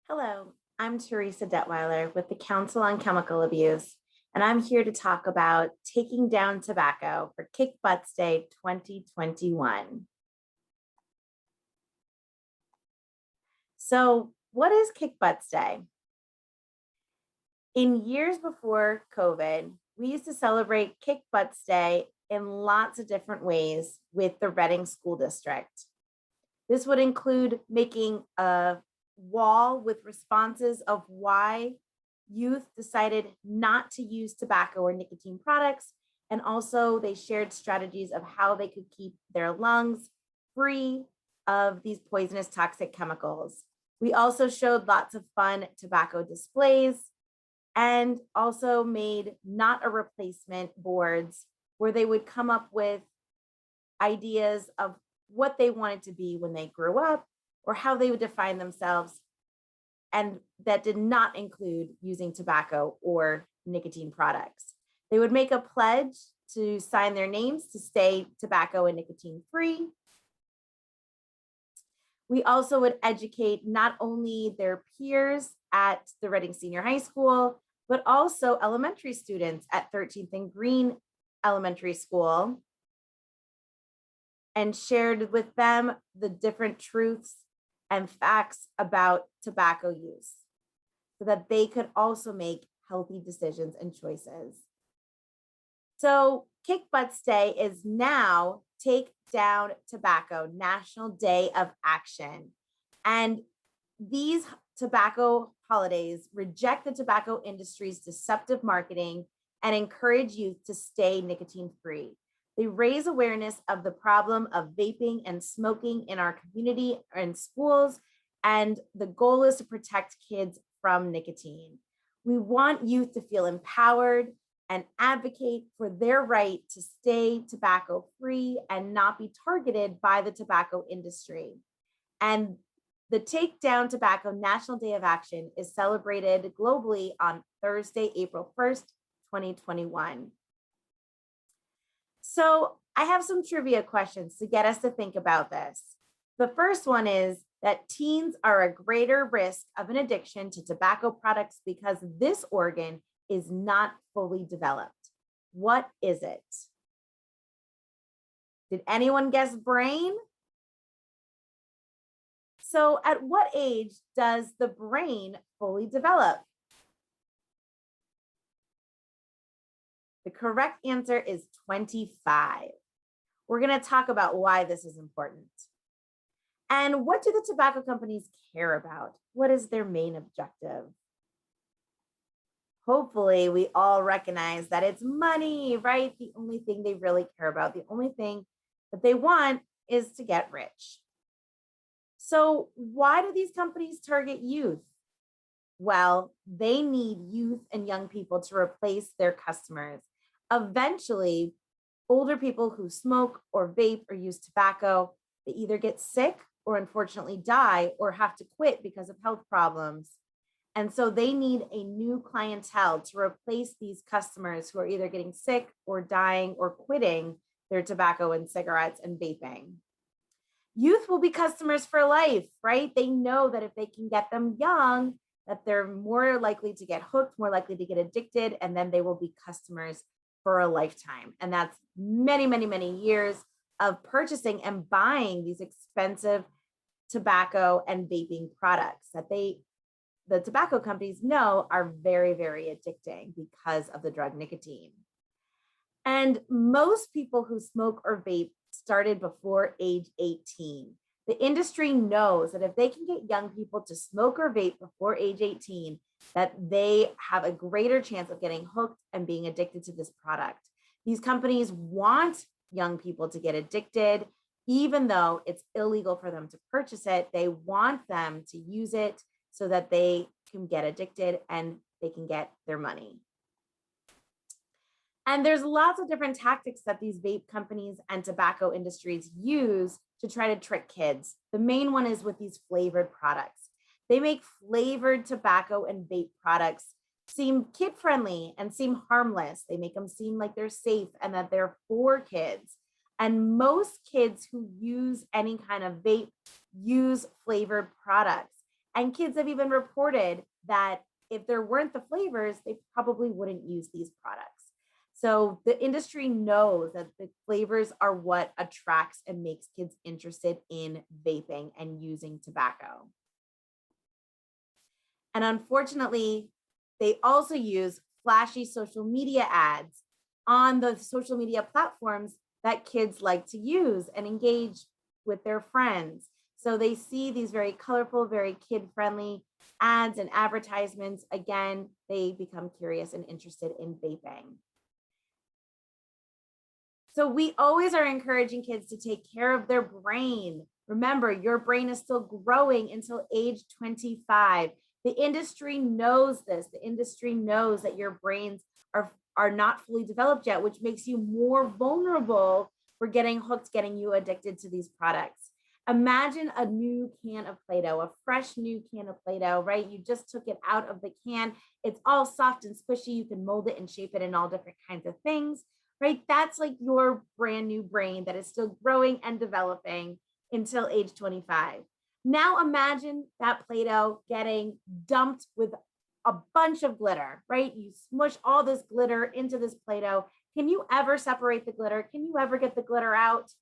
Hello, I'm Teresa Detweiler with the Council on Chemical Abuse, and I'm here to talk about taking down tobacco for Kick Butts Day 2021. So, what is Kick Butts Day? In years before COVID, we used to celebrate Kick Butts Day in lots of different ways with the Reading School District. This would include making a wall with responses of why youth decided not to use tobacco or nicotine products. And also they shared strategies of how they could keep their lungs free of these poisonous toxic chemicals. We also showed lots of fun tobacco displays and also made not a replacement boards where they would come up with ideas of what they wanted to be when they grew up or how they would define themselves. And that did not include using tobacco or nicotine products. They would make a pledge to sign their names to stay tobacco and nicotine free. We also would educate not only their peers at the Reading Senior High School, but also elementary students at 13th and Green Elementary School, and shared with them the different truths and facts about tobacco use so that they could also make healthy decisions and choices. So Kick Butts Day is now Take Down Tobacco, National Day of Action. And these tobacco holidays reject the tobacco industry's deceptive marketing and encourage youth to stay nicotine free. They raise awareness of the problem of vaping and smoking in our community and schools, and the goal is to protect kids from nicotine. We want youth to feel empowered and advocate for their right to stay tobacco free and not be targeted by the tobacco industry. And the Take Down Tobacco National Day of Action is celebrated globally on Thursday, April 1st, 2021. So I have some trivia questions to get us to think about this. The first one is that teens are a greater risk of an addiction to tobacco products because this organ is not fully developed. What is it? Did anyone guess brain? So at what age does the brain fully develop? The correct answer is 25. We're going to talk about why this is important. And what do the tobacco companies care about? What is their main objective? Hopefully, we all recognize that it's money, right? The only thing they really care about, the only thing that they want is to get rich. So why do these companies target youth? Well, they need youth and young people to replace their customers. Eventually, older people who smoke or vape or use tobacco, they either get sick or unfortunately die or have to quit because of health problems. And so they need a new clientele to replace these customers who are either getting sick or dying or quitting their tobacco and cigarettes and vaping. Youth will be customers for life, right? They know that if they can get them young, that they're more likely to get hooked, more likely to get addicted, and then they will be customers for a lifetime. And that's many, many, many years of purchasing and buying these expensive tobacco and vaping products that the tobacco companies know are very, very addicting because of the drug nicotine. And most people who smoke or vape started before age 18. The industry knows that if they can get young people to smoke or vape before age 18, that they have a greater chance of getting hooked and being addicted to this product. These companies want young people to get addicted, even though it's illegal for them to purchase it. They want them to use it so that they can get addicted and they can get their money. And there's lots of different tactics that these vape companies and tobacco industries use to try to trick kids. The main one is with these flavored products. They make flavored tobacco and vape products seem kid-friendly and seem harmless. They make them seem like they're safe and that they're for kids. And most kids who use any kind of vape use flavored products. And kids have even reported that if there weren't the flavors, they probably wouldn't use these products. So the industry knows that the flavors are what attracts and makes kids interested in vaping and using tobacco. And unfortunately, they also use flashy social media ads on the social media platforms that kids like to use and engage with their friends. So they see these very colorful, very kid-friendly ads and advertisements. Again, they become curious and interested in vaping. So we always are encouraging kids to take care of their brain. Remember, your brain is still growing until age 25. The industry knows this. The industry knows that your brains are not fully developed yet, which makes you more vulnerable for getting hooked, getting you addicted to these products. Imagine a new can of Play-Doh, a fresh new can of Play-Doh, right? You just took it out of the can. It's all soft and squishy. You can mold it and shape it in all different kinds of things, right? That's like your brand new brain that is still growing and developing until age 25. Now imagine that Play-Doh getting dumped with a bunch of glitter, right? You smush all this glitter into this Play-Doh. Can you ever separate the glitter? Can you ever get the glitter out?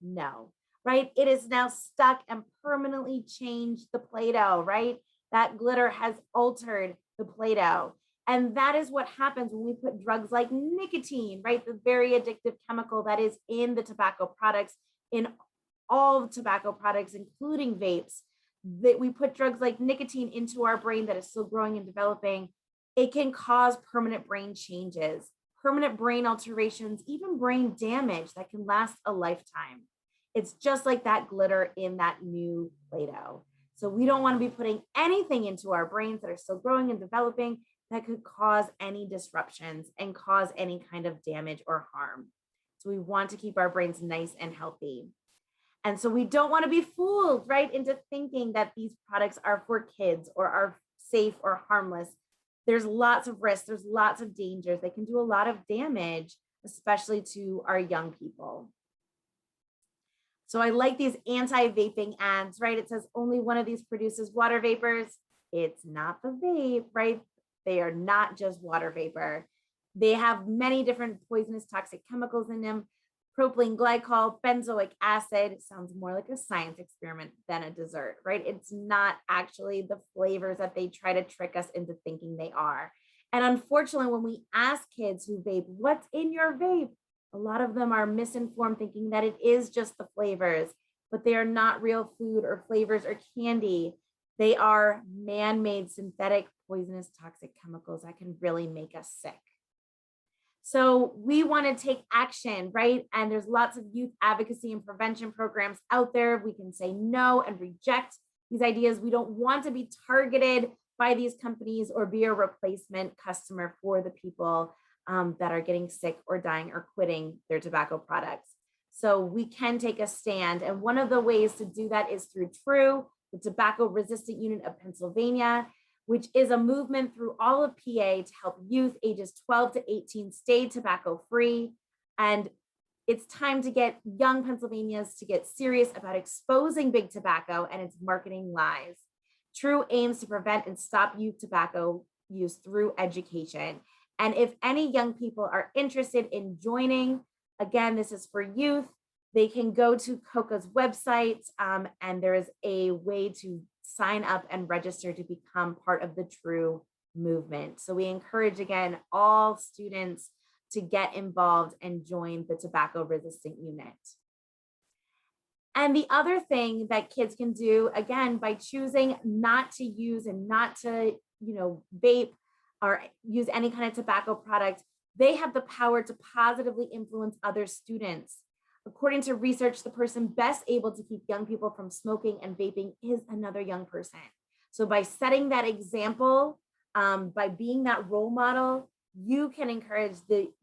No, right? It is now stuck and permanently changed the Play-Doh, right? That glitter has altered the Play-Doh. And that is what happens when we put drugs like nicotine, right? The very addictive chemical that is in the tobacco products, in all tobacco products, including vapes, that we put drugs like nicotine into our brain that is still growing and developing. It can cause permanent brain changes, permanent brain alterations, even brain damage that can last a lifetime. It's just like that glitter in that new Play-Doh. So we don't want to be putting anything into our brains that are still growing and developing that could cause any disruptions and cause any kind of damage or harm. So we want to keep our brains nice and healthy. And so we don't want to be fooled, right, into thinking that these products are for kids or are safe or harmless. There's lots of risks. There's lots of dangers. They can do a lot of damage, especially to our young people. So I like these anti-vaping ads, right? It says only one of these produces water vapors. It's not the vape, right? They are not just water vapor. They have many different poisonous toxic chemicals in them. Propylene glycol, benzoic acid. Sounds more like a science experiment than a dessert, right? It's not actually the flavors that they try to trick us into thinking they are. And unfortunately, when we ask kids who vape, what's in your vape? A lot of them are misinformed, thinking that it is just the flavors, but they are not real food or flavors or candy. They are man-made synthetic poisonous toxic chemicals that can really make us sick. So we want to take action, right? And there's lots of youth advocacy and prevention programs out there. We can say no and reject these ideas. We don't want to be targeted by these companies or be a replacement customer for the people that are getting sick or dying or quitting their tobacco products. So we can take a stand. And one of the ways to do that is through TRUE, the Tobacco Resistant Unit of Pennsylvania, which is a movement through all of PA to help youth ages 12 to 18 stay tobacco free. And it's time to get young Pennsylvanians to get serious about exposing big tobacco and its marketing lies. TRUE aims to prevent and stop youth tobacco use through education. And if any young people are interested in joining, again, this is for youth, they can go to COCA's website and there is a way to sign up and register to become part of the TRUE movement. So we encourage, again, all students to get involved and join the tobacco resistant unit. And the other thing that kids can do, again, by choosing not to use and not to, vape or use any kind of tobacco product, they have the power to positively influence other students. According to research, the person best able to keep young people from smoking and vaping is another young person. So by setting that example, by being that role model, you can encourage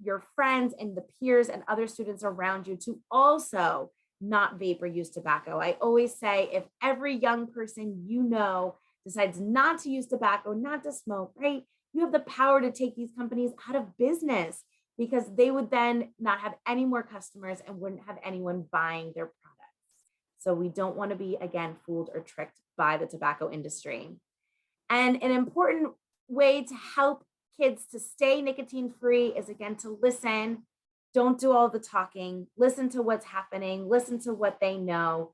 your friends and the peers and other students around you to also not vape or use tobacco. I always say, if every young person decides not to use tobacco, not to smoke, right? You have the power to take these companies out of business, because they would then not have any more customers and wouldn't have anyone buying their products. So we don't want to be, again, fooled or tricked by the tobacco industry. And an important way to help kids to stay nicotine free is, again, to listen. Don't do all the talking. Listen to what's happening. Listen to what they know.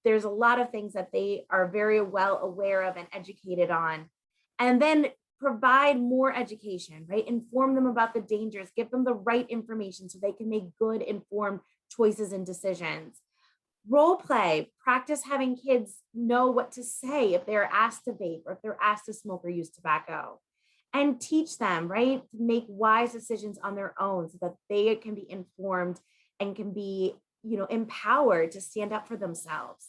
There's a lot of things that they are very well aware of and educated on. And then provide more education, right? Inform them about the dangers, give them the right information so they can make good, informed choices and decisions. Role play, practice having kids know what to say if they're asked to vape or if they're asked to smoke or use tobacco. And teach them, right, to make wise decisions on their own so that they can be informed and can be, empowered to stand up for themselves.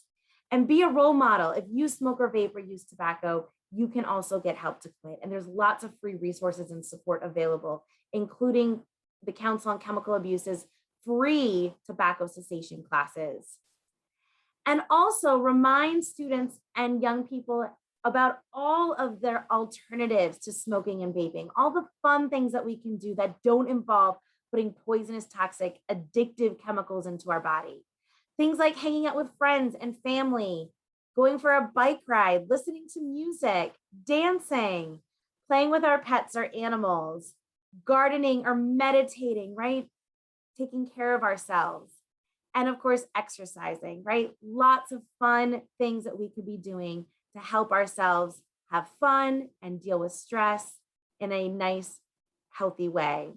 And be a role model. If you smoke or vape or use tobacco, you can also get help to quit. And there's lots of free resources and support available, including the Council on Chemical Abuse's free tobacco cessation classes. And also remind students and young people about all of their alternatives to smoking and vaping, all the fun things that we can do that don't involve putting poisonous, toxic, addictive chemicals into our body. Things like hanging out with friends and family, going for a bike ride, listening to music, dancing, playing with our pets or animals, gardening or meditating, right? Taking care of ourselves. And of course, exercising, right? Lots of fun things that we could be doing to help ourselves have fun and deal with stress in a nice, healthy way.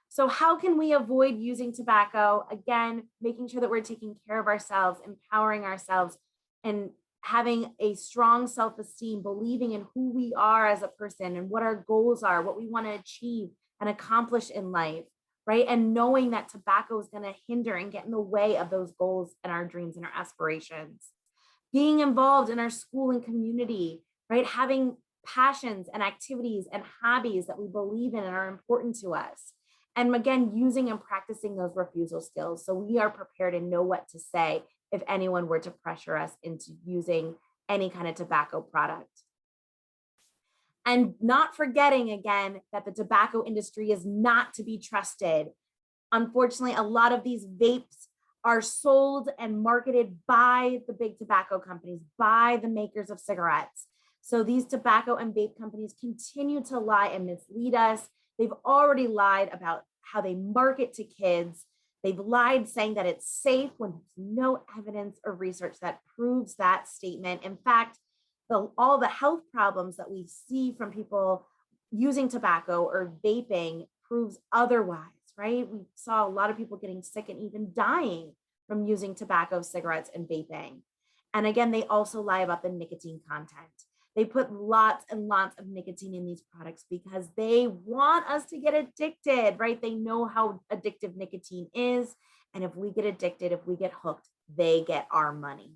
So how can we avoid using tobacco? Again, making sure that we're taking care of ourselves, empowering ourselves, and having a strong self-esteem, believing in who we are as a person and what our goals are, what we want to achieve and accomplish in life, right? And knowing that tobacco is going to hinder and get in the way of those goals and our dreams and our aspirations. Being involved in our school and community, right? Having passions and activities and hobbies that we believe in and are important to us. And again, using and practicing those refusal skills so we are prepared and know what to say if anyone were to pressure us into using any kind of tobacco product. And not forgetting, again, that the tobacco industry is not to be trusted. Unfortunately, a lot of these vapes are sold and marketed by the big tobacco companies, by the makers of cigarettes. So these tobacco and vape companies continue to lie and mislead us. They've already lied about how they market to kids. They've lied saying that it's safe when there's no evidence or research that proves that statement. In fact, all the health problems that we see from people using tobacco or vaping proves otherwise, right? We saw a lot of people getting sick and even dying from using tobacco, cigarettes, and vaping. And again, they also lie about the nicotine content. They put lots and lots of nicotine in these products because they want us to get addicted, right? They know how addictive nicotine is. And if we get addicted, if we get hooked, they get our money.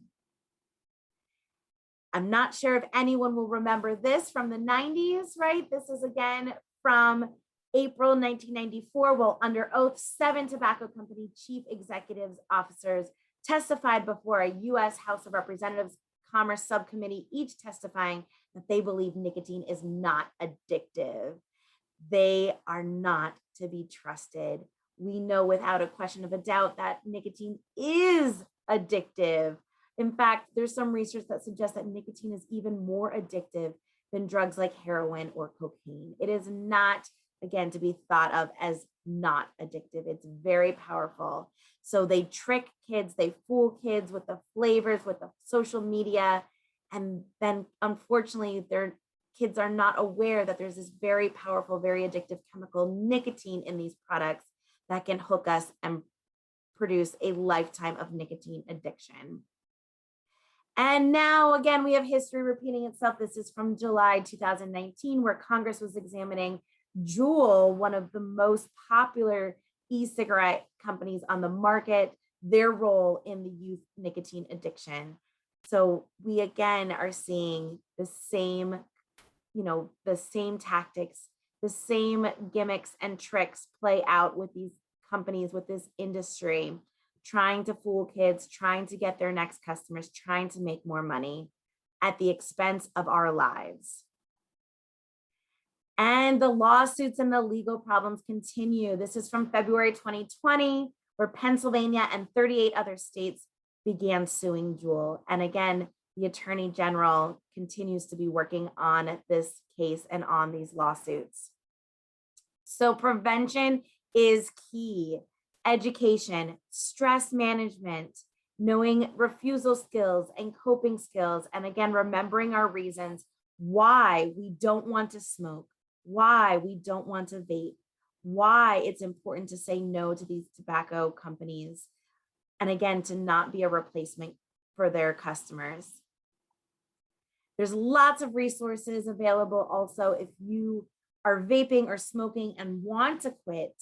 I'm not sure if anyone will remember this from the 90s, right? This is again from April 1994. Well, under oath, 7 tobacco company chief executives officers testified before a U.S. House of Representatives Commerce Subcommittee, each testifying that they believe nicotine is not addictive. They are not to be trusted. We know without a question of a doubt that nicotine is addictive. In fact, there's some research that suggests that nicotine is even more addictive than drugs like heroin or cocaine. It is not, again, to be thought of as not addictive. It's very powerful. So they trick kids, they fool kids with the flavors, with the social media. And then unfortunately, their kids are not aware that there's this very powerful, very addictive chemical, nicotine, in these products that can hook us and produce a lifetime of nicotine addiction. And now, again, we have history repeating itself. This is from July 2019, where Congress was examining Juul, one of the most popular e-cigarette companies on the market, their role in the youth nicotine addiction. So we, again, are seeing the same, the same tactics, the same gimmicks and tricks play out with these companies, with this industry, trying to fool kids, trying to get their next customers, trying to make more money at the expense of our lives. And the lawsuits and the legal problems continue. This is from February 2020, where Pennsylvania and 38 other states began suing Juul. And again, the Attorney General continues to be working on this case and on these lawsuits. So prevention is key. Education, stress management, knowing refusal skills and coping skills. And again, remembering our reasons why we don't want to smoke, why we don't want to vape, why it's important to say no to these tobacco companies. And again, to not be a replacement for their customers. There's lots of resources available also if you are vaping or smoking and want to quit.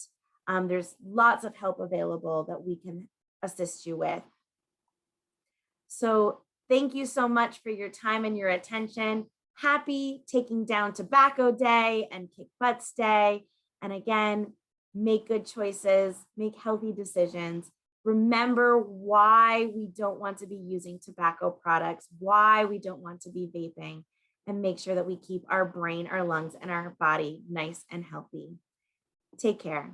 There's lots of help available that we can assist you with. So thank you so much for your time and your attention. Happy Taking Down Tobacco Day and Kick Butts Day. And again, make good choices, make healthy decisions. Remember why we don't want to be using tobacco products, why we don't want to be vaping, and make sure that we keep our brain, our lungs, and our body nice and healthy. Take care.